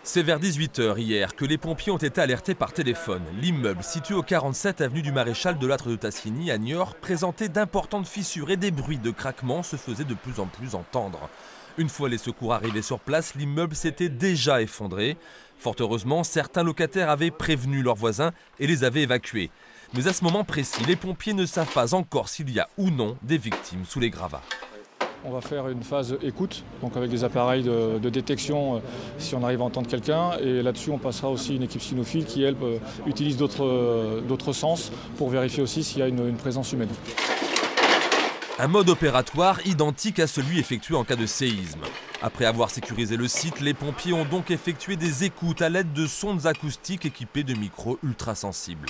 C'est vers 18 h hier que les pompiers ont été alertés par téléphone. L'immeuble, situé au 47 avenue du Maréchal de Lattre de Tassigny à Niort, présentait d'importantes fissures et des bruits de craquements se faisaient de plus en plus entendre. Une fois les secours arrivés sur place, l'immeuble s'était déjà effondré. Fort heureusement, certains locataires avaient prévenu leurs voisins et les avaient évacués. Mais à ce moment précis, les pompiers ne savent pas encore s'il y a ou non des victimes sous les gravats. On va faire une phase écoute, donc avec des appareils de détection si on arrive à entendre quelqu'un. Et là-dessus, on passera aussi une équipe cynophile qui, elle, utilise d'autres sens pour vérifier aussi s'il y a une présence humaine. Un mode opératoire identique à celui effectué en cas de séisme. Après avoir sécurisé le site, les pompiers ont donc effectué des écoutes à l'aide de sondes acoustiques équipées de micros ultrasensibles.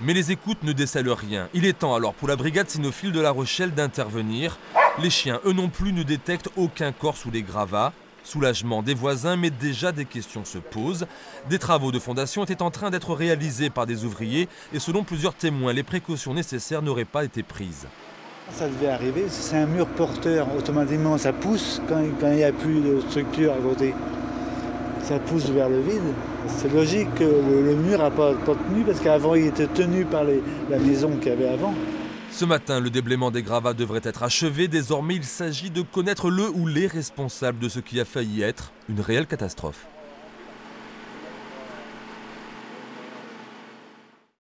Mais les écoutes ne décèlent rien. Il est temps alors pour la brigade cynophile de La Rochelle d'intervenir. Les chiens, eux non plus, ne détectent aucun corps sous les gravats. Soulagement des voisins, mais déjà des questions se posent. Des travaux de fondation étaient en train d'être réalisés par des ouvriers et selon plusieurs témoins, les précautions nécessaires n'auraient pas été prises. Ça devait arriver, c'est un mur porteur, automatiquement ça pousse quand il n'y a plus de structure à côté. Ça pousse vers le vide. C'est logique que le mur n'a pas tenu parce qu'avant il était tenu par la maison qu'il y avait avant. Ce matin, le déblaiement des gravats devrait être achevé. Désormais, il s'agit de connaître le ou les responsables de ce qui a failli être une réelle catastrophe.